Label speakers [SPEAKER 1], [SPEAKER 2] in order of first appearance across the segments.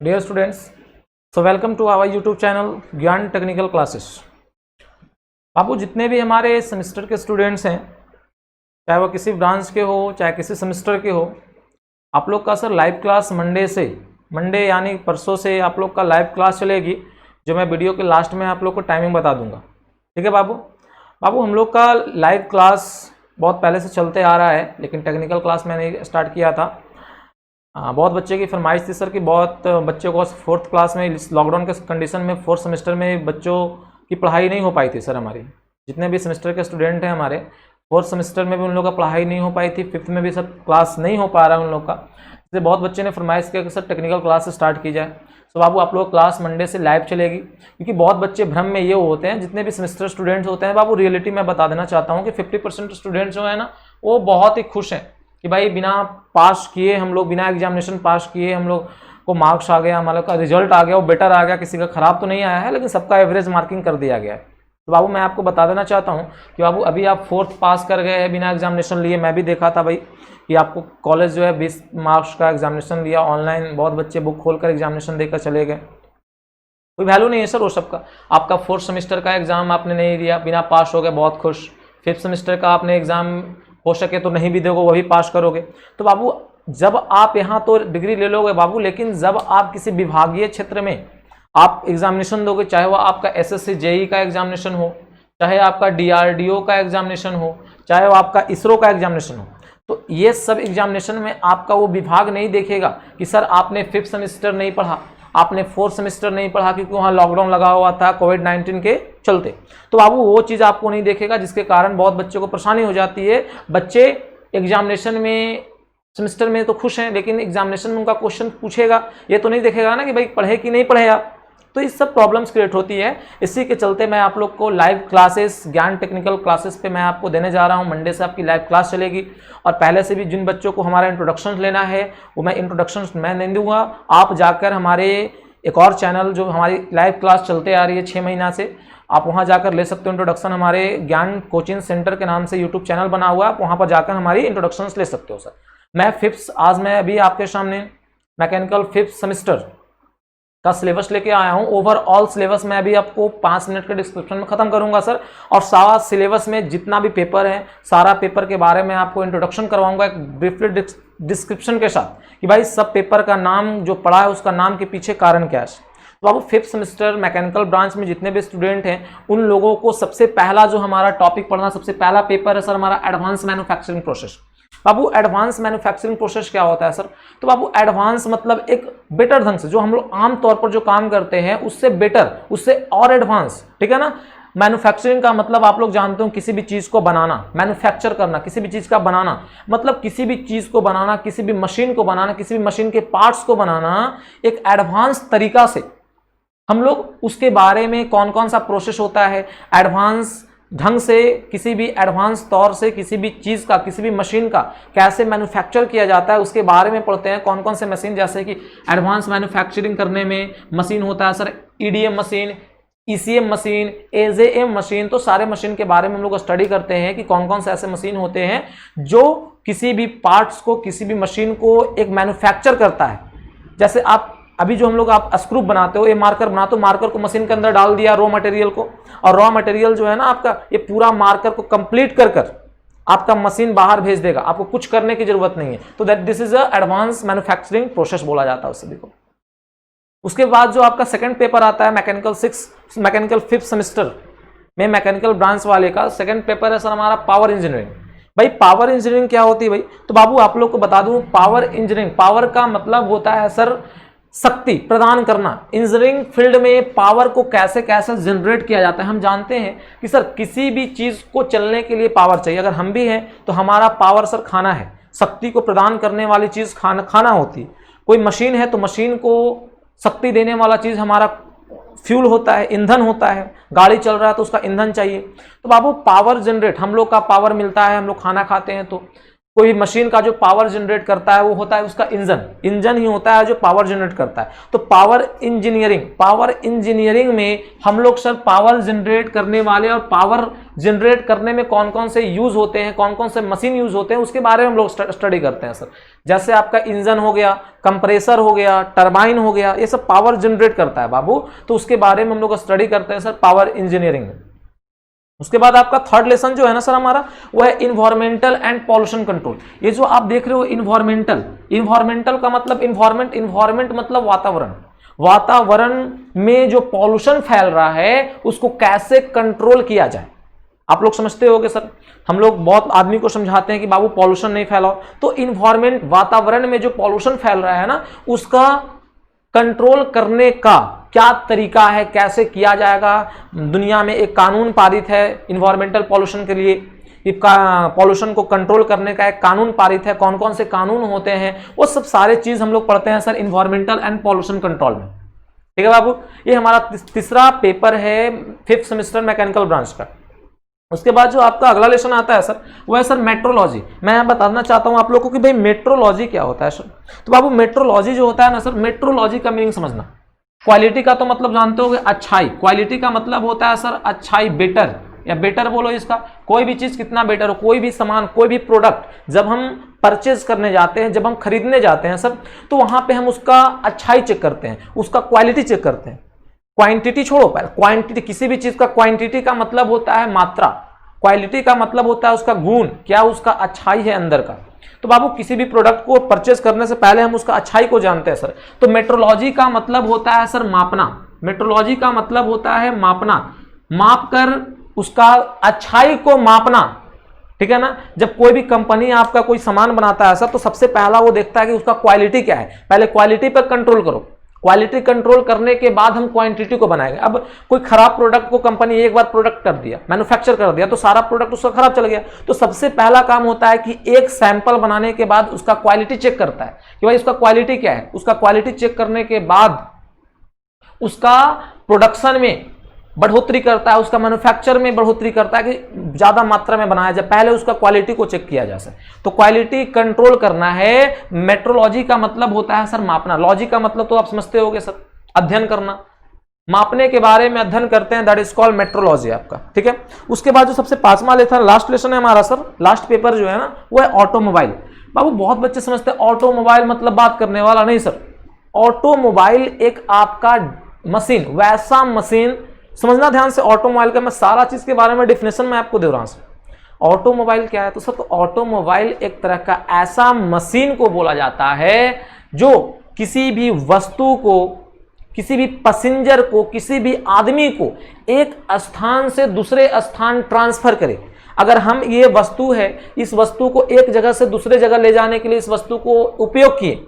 [SPEAKER 1] Dear students, so welcome to our YouTube channel ज्ञान technical classes. बाबू जितने भी हमारे सेमेस्टर के स्टूडेंट्स हैं, चाहे वो किसी ब्रांच के हो चाहे किसी सेमेस्टर के हो, आप लोग का सर लाइव क्लास मंडे यानी परसों से आप लोग का लाइव क्लास चलेगी, जो मैं वीडियो के लास्ट में आप लोग को टाइमिंग बता दूंगा। ठीक है बाबू हम लोग का लाइव क्लास बहुत पहले से चलते आ रहा है, लेकिन टेक्निकल क्लास मैंने स्टार्ट किया था। बहुत बच्चे की फरमाइश थी सर कि बहुत बच्चों को फोर्थ क्लास में लॉकडाउन के कंडीशन में फोर्थ सेमेस्टर में बच्चों की पढ़ाई नहीं हो पाई थी। सर हमारी जितने भी सेमेस्टर के स्टूडेंट हैं हमारे, फोर्थ सेमेस्टर में भी उन लोग का पढ़ाई नहीं हो पाई थी, फिफ्थ में भी सर क्लास नहीं हो पा रहा है उन लोग का। इसलिए बहुत बच्चे ने फरमाइश किया कि सर टेक्निकल क्लास स्टार्ट की जाए। तो बाबू आप लोग क्लास मंडे से लाइव चलेगी, क्योंकि बहुत बच्चे भ्रम में ये होते हैं, जितने भी सेमेस्टर स्टूडेंट्स होते हैं बाबू, रियलिटी में बता देना चाहता हूँ कि 50% स्टूडेंट्स जो है ना, वो बहुत ही खुश हैं कि भाई बिना पास किए हम लोग, बिना एग्जामिनेशन पास किए हम लोग को मार्क्स आ गया, हमारे का रिजल्ट आ गया, वो बेटर आ गया, किसी का खराब तो नहीं आया है, लेकिन सबका एवरेज मार्किंग कर दिया गया है। तो बाबू मैं आपको बता देना चाहता हूँ कि बाबू अभी आप फोर्थ पास कर गए हैं बिना एग्जामिनेशन लिए। मैं भी देखा था भाई कि आपको कॉलेज जो है 20 मार्क्स का एग्जामिनेशन लिया ऑनलाइन, बहुत बच्चे बुक खोलकर एग्जामिनेशन देकर चले गए। कोई वैल्यू नहीं है सर वो सबका। आपका फोर्थ सेमेस्टर का एग्जाम आपने नहीं दिया, बिना पास हो गए, बहुत खुश। फिफ्थ सेमेस्टर का आपने एग्जाम हो सके तो नहीं भी दोगे, वो भी पास करोगे। तो बाबू जब आप यहाँ तो डिग्री ले लोगे बाबू, लेकिन जब आप किसी विभागीय क्षेत्र में आप एग्जामिनेशन दोगे, चाहे वो आपका एसएससी जेई का एग्जामिनेशन हो, चाहे आपका डीआरडीओ का एग्जामिनेशन हो, चाहे वो आपका इसरो का एग्जामिनेशन हो, तो ये सब एग्जामिनेशन में आपका वो विभाग नहीं देखेगा कि सर आपने फिफ्थ सेमेस्टर नहीं पढ़ा, आपने फोर्थ सेमेस्टर नहीं पढ़ा, क्योंकि वहाँ लॉकडाउन लगा हुआ था कोविड-19 के चलते। तो बाबू वो चीज़ आपको नहीं देखेगा, जिसके कारण बहुत बच्चों को परेशानी हो जाती है। बच्चे एग्जामिनेशन में सेमेस्टर में तो खुश हैं, लेकिन एग्जामिनेशन में उनका क्वेश्चन पूछेगा, ये तो नहीं देखेगा ना कि भाई पढ़े कि नहीं पढ़े आप। तो इस सब प्रॉब्लम्स क्रिएट होती है। इसी के चलते मैं आप लोग को लाइव क्लासेस, ज्ञान टेक्निकल क्लासेस पे मैं आपको देने जा रहा हूं। मंडे से आपकी लाइव क्लास चलेगी, और पहले से भी जिन बच्चों को हमारा इंट्रोडक्शन लेना है वो मैं इंट्रोडक्शन मैं नहीं दूंगा। आप जाकर हमारे एक और चैनल जो हमारी लाइव क्लास चलते आ रही है 6 महीना से, आप वहां जाकर ले सकते हो इंट्रोडक्शन। हमारे ज्ञान कोचिंग सेंटर के नाम से यूट्यूब चैनल बना हुआ है, आप वहां पर जाकर हमारी इंट्रोडक्शन ले सकते हो। सर आज मैं अभी आपके सामने मैकेनिकल फिफ्थ सेमेस्टर का सिलेबस लेके आया हूं। ओवरऑल सिलेबस मैं अभी आपको 5 मिनट के डिस्क्रिप्शन में खत्म करूंगा सर, और सारा सिलेबस में जितना भी पेपर है, सारा पेपर के बारे में आपको इंट्रोडक्शन करवाऊंगा एक ब्रीफली डिस्क्रिप्शन के साथ, कि भाई सब पेपर का नाम जो पढ़ा है उसका नाम के पीछे कारण क्या है। तो बाबू फिफ्थ सेमेस्टर मैकेनिकल ब्रांच में जितने भी स्टूडेंट हैं उन लोगों को सबसे पहला जो हमारा टॉपिक पढ़ना, सबसे पहला पेपर है सर हमारा एडवांस मैन्युफैक्चरिंग प्रोसेस। बाबू एडवांस मैन्युफैक्चरिंग प्रोसेस क्या होता है सर? तो बाबू एडवांस मतलब एक बेटर ढंग से, जो हम लोग आमतौर पर जो काम करते हैं उससे बेटर, उससे और एडवांस, ठीक है ना। मैन्युफैक्चरिंग का मतलब आप लोग जानते हो किसी भी चीज को बनाना, मैन्युफैक्चर करना, किसी भी चीज का बनाना, मतलब किसी भी चीज को बनाना, किसी भी मशीन को बनाना, किसी भी मशीन के पार्ट्स को बनाना एक एडवांस तरीका से। हम लोग उसके बारे में कौन कौन सा प्रोसेस होता है, एडवांस ढंग से, किसी भी एडवांस तौर से किसी भी चीज़ का, किसी भी मशीन का कैसे मैन्युफैक्चर किया जाता है उसके बारे में पढ़ते हैं। कौन कौन से मशीन, जैसे कि एडवांस मैन्युफैक्चरिंग करने में मशीन होता है sir EDM machine, ECM machine, AJM machine. तो सारे मशीन के बारे में हम लोग स्टडी करते हैं कि कौन कौन से ऐसे मशीन होते हैं जो किसी भी पार्ट्स को, किसी भी मशीन को एक मैन्युफैक्चर करता है। जैसे आप अभी जो हम लोग आप स्क्रू बनाते हो, ये मार्कर बनाते हो, मार्कर को मशीन के अंदर डाल दिया रॉ मटेरियल को, और रॉ मटेरियल जो है ना आपका, ये पूरा मार्कर को कंप्लीट कर कर आपका मशीन बाहर भेज देगा, आपको कुछ करने की जरूरत नहीं है। तो that this is a advance manufacturing process बोला जाता है उस सभी को। उसके बाद जो आपका सेकंड पेपर आता है मैकेनिकल फिफ्थ सेमेस्टर में मैकेनिकल ब्रांच वाले का सेकंड पेपर है सर हमारा पावर इंजीनियरिंग। भाई पावर इंजीनियरिंग क्या होती है भाई? तो बाबू आप लोग को बता दूं, पावर इंजीनियरिंग, पावर का मतलब होता है सर शक्ति प्रदान करना। इंजीनियरिंग फील्ड में पावर को कैसे कैसे जनरेट किया जाता है। हम जानते हैं कि सर किसी भी चीज को चलने के लिए पावर चाहिए। अगर हम भी हैं तो हमारा पावर सर खाना है, शक्ति को प्रदान करने वाली चीज खाना होती है। कोई मशीन है तो मशीन को शक्ति देने वाला चीज हमारा फ्यूल होता है, ईंधन होता है। गाड़ी चल रहा है तो उसका ईंधन चाहिए। तो बाबू पावर जनरेट, हम लोग का पावर मिलता है, हम लोग खाना खाते हैं तो कोई भी मशीन का जो पावर जनरेट करता है वो होता है उसका इंजन ही होता है जो पावर जनरेट करता है। तो पावर इंजीनियरिंग में हम लोग सर पावर जनरेट करने वाले और पावर जनरेट करने में कौन कौन से यूज होते हैं, कौन कौन से मशीन यूज होते हैं, उसके बारे में हम लोग स्टडी करते हैं सर। जैसे आपका इंजन हो गया, कंप्रेसर हो गया, टरबाइन हो गया, ये सब पावर जनरेट करता है बाबू, तो उसके बारे में हम लोग स्टडी करते हैं सर पावर इंजीनियरिंग में। उसके बाद आपका थर्ड लेसन जो है ना सर हमारा, वो है इन्वायरमेंटल एंड पॉल्यूशन कंट्रोल। ये जो आप देख रहे हो इन्वायरमेंटल का मतलब इन्वायरमेंट मतलब वातावरण में जो पॉल्यूशन फैल रहा है उसको कैसे कंट्रोल किया जाए। आप लोग समझते होंगे सर, हम लोग बहुत आदमी को समझाते हैं कि बाबू पॉल्यूशन नहीं फैलाओ, तो इन्वायरमेंट वातावरण में जो पॉल्यूशन फैल रहा है ना उसका कंट्रोल करने का क्या तरीका है, कैसे किया जाएगा। दुनिया में एक कानून पारित है इन्वायरमेंटल पॉल्यूशन के लिए, पॉल्यूशन को कंट्रोल करने का एक कानून पारित है। कौन कौन से कानून होते हैं वो सब सारे चीज हम लोग पढ़ते हैं sir environmental and pollution control में। ठीक है बाबू, ये हमारा तीसरा पेपर है 5th सेमेस्टर मैकेनिकल ब्रांच का। उसके बाद जो आपका अगला लेसन आता है सर वो है सर मेट्रोलॉजी। मैं यहाँ बताना चाहता हूँ आप लोगों को कि भाई मेट्रोलॉजी क्या होता है सर। तो बाबू मेट्रोलॉजी जो होता है ना सर, मेट्रोलॉजी का मीनिंग समझना। क्वालिटी का तो मतलब जानते होगे अच्छाई, क्वालिटी का मतलब होता है सर अच्छाई, बेटर, या बेटर बोलो इसका, कोई भी चीज कितना बेटर हो, कोई भी सामान, कोई भी प्रोडक्ट जब हम परचेज करने जाते हैं, जब हम खरीदने जाते हैं सर, तो वहां पे हम उसका अच्छाई चेक करते हैं, उसका क्वालिटी चेक करते हैं। क्वांटिटी छोड़ो, पहले क्वांटिटी, किसी भी चीज का क्वांटिटी का मतलब होता है मात्रा, क्वालिटी का मतलब होता है उसका गुण, क्या उसका अच्छाई है अंदर का। तो बाबू किसी भी प्रोडक्ट को परचेज करने से पहले हम उसका अच्छाई को जानते हैं सर। तो मेट्रोलॉजी का मतलब होता है सर मापना, मेट्रोलॉजी का मतलब होता है मापना, माप कर उसका अच्छाई को मापना। ठीक है ना, जब कोई भी कंपनी आपका कोई सामान बनाता है सर तो सबसे पहला वो देखता है कि उसका क्वालिटी क्या है, पहले क्वालिटी पर कंट्रोल करो, क्वालिटी कंट्रोल करने के बाद हम क्वांटिटी को बनाएंगे। अब कोई खराब प्रोडक्ट को कंपनी एक बार प्रोडक्ट कर दिया, मैन्युफैक्चर कर दिया, तो सारा प्रोडक्ट उसका खराब चल गया। तो सबसे पहला काम होता है कि एक सैंपल बनाने के बाद उसका क्वालिटी चेक करता है कि भाई उसका क्वालिटी क्या है। उसका क्वालिटी चेक करने के बाद उसका प्रोडक्शन में बढ़ोतरी करता है, उसका मैन्युफैक्चर में बढ़ोतरी करता है कि ज्यादा मात्रा में बनाया जाए, पहले उसका क्वालिटी को चेक किया जा सके। तो क्वालिटी कंट्रोल करना है। मेट्रोलॉजी का मतलब होता है सर मापना, लॉजी का मतलब तो आप समझते होंगे सर अध्ययन करना, मापने के बारे में अध्ययन करते हैं, दैट इज कॉल्ड मेट्रोलॉजी आपका। ठीक है, उसके बाद जो सबसे पांचवा लेसन लास्ट लेसन है हमारा सर, लास्ट पेपर जो है ना वो है ऑटोमोबाइल। बाबू बहुत बच्चे समझते हैं ऑटोमोबाइल मतलब बात करने वाला, नहीं सर। ऑटोमोबाइल एक आपका मशीन, वैसा मशीन, समझना ध्यान से ऑटोमोबाइल का, मैं सारा चीज के बारे में डिफिनेशन में आपको दे रहा हूं। ऑटोमोबाइल क्या है तो सर, तो ऑटोमोबाइल एक तरह का ऐसा मशीन को बोला जाता है जो किसी भी वस्तु को, किसी भी पैसेंजर को, किसी भी आदमी को एक स्थान से दूसरे स्थान ट्रांसफर करे। अगर हम ये वस्तु है, इस वस्तु को एक जगह से दूसरे जगह ले जाने के लिए इस वस्तु को उपयोग किए,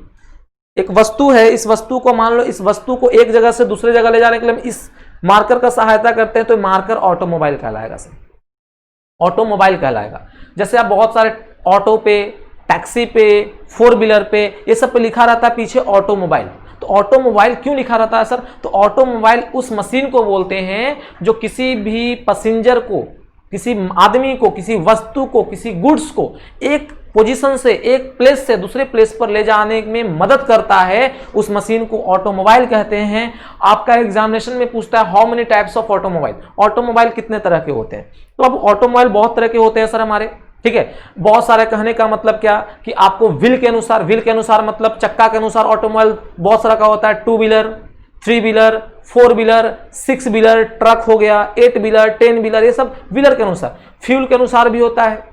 [SPEAKER 1] एक वस्तु है, इस वस्तु को मान लो, इस वस्तु को एक जगह से दूसरे जगह ले जाने के लिए हम इस मार्कर का सहायता करते हैं, तो मार्कर ऑटोमोबाइल कहलाएगा सर, ऑटोमोबाइल कहलाएगा। जैसे आप बहुत सारे ऑटो पे, टैक्सी पे, 4 व्हीलर पे, ये सब पे लिखा रहता है पीछे ऑटोमोबाइल। तो ऑटोमोबाइल क्यों लिखा रहता है सर, तो ऑटोमोबाइल उस मशीन को बोलते हैं जो किसी भी पैसेंजर को, किसी आदमी को, किसी वस्तु को, किसी गुड्स को एक पोजीशन से, एक प्लेस से दूसरे प्लेस पर ले जाने में मदद करता है, उस मशीन को ऑटोमोबाइल कहते हैं। आपका एग्जामिनेशन में पूछता है how many types of automobile, automobile कितने तरह के होते हैं। तो अब ऑटोमोबाइल बहुत तरह के होते हैं सर हमारे। ठीक है, बहुत सारे, कहने का मतलब क्या कि आपको व्हील के अनुसार, व्हील के अनुसार मतलब चक्का के अनुसार ऑटोमोबाइल बहुत सारा का होता है। 2 wheeler, 3 wheeler, 4 wheeler, 6 wheeler, truck हो गया, 8 व्हीलर, 10 व्हीलर, ये सब व्हीलर के अनुसार। फ्यूल के अनुसार भी होता है,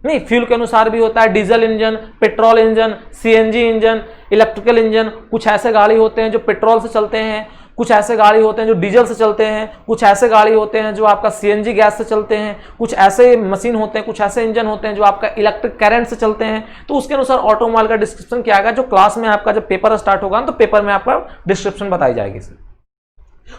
[SPEAKER 1] नहीं, फ्यूल के अनुसार भी होता है, diesel engine, petrol engine, CNG engine, electrical engine. कुछ ऐसे गाड़ी होते हैं जो पेट्रोल से चलते हैं, कुछ ऐसे गाड़ी होते हैं जो डीजल से चलते हैं, कुछ ऐसे गाड़ी होते हैं जो आपका सीएनजी गैस से चलते हैं, कुछ ऐसे मशीन होते हैं, कुछ ऐसे इंजन होते हैं जो आपका इलेक्ट्रिक करंट से चलते हैं। तो उसके अनुसार ऑटोमोबाइल का डिस्क्रिप्शन क्या आएगा, जो क्लास में आपका जब पेपर स्टार्ट होगा तो पेपर में आपका डिस्क्रिप्शन बताई जाएगी सर।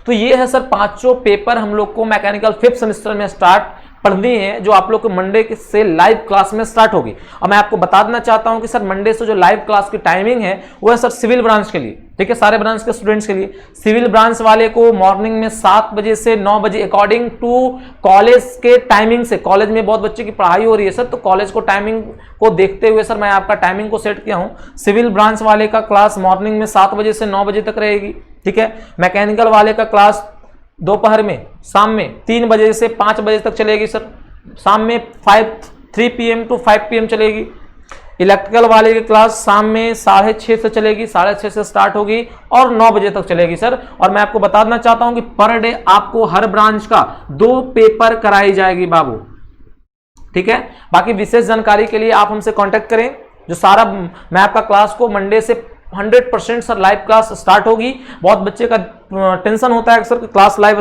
[SPEAKER 1] तो ये है सर 5 पेपर हम लोग को मैकेनिकल 5th सेमेस्टर में स्टार्ट पढ़नी है जो आप लोग को मंडे से लाइव क्लास में स्टार्ट होगी। और मैं आपको बता देना चाहता हूं कि सर मंडे से जो लाइव क्लास की टाइमिंग है वो है सर सिविल ब्रांच के लिए, ठीक है, सारे ब्रांच के स्टूडेंट्स के लिए। सिविल ब्रांच वाले को मॉर्निंग में 7 बजे से 9 बजे अकॉर्डिंग टू कॉलेज के टाइमिंग से, कॉलेज में बहुत बच्चे की पढ़ाई हो रही है सर, तो कॉलेज को टाइमिंग को देखते हुए सर मैं आपका टाइमिंग को सेट किया हूं। सिविल ब्रांच वाले का क्लास मॉर्निंग में 7 बजे से 9 बजे तक रहेगी, ठीक है। मैकेनिकल वाले का क्लास दोपहर में, शाम में 3 बजे से 5 बजे तक चलेगी सर, शाम में 3 PM to 5 PM चलेगी। इलेक्ट्रिकल वाले की क्लास शाम में 6:30 से चलेगी, 6:30 से स्टार्ट होगी और 9 बजे तक चलेगी सर। और मैं आपको बता देना चाहता हूं कि पर डे आपको हर ब्रांच का 2 पेपर कराई जाएगी बाबू, ठीक है। बाकी विशेष जानकारी के लिए आप हमसे कांटेक्ट करें। जो सारा मैं आपका क्लास को मंडे से 100% सर लाइव क्लास स्टार्ट होगी। बहुत बच्चे का टेंशन होता है सर क्लास लाइव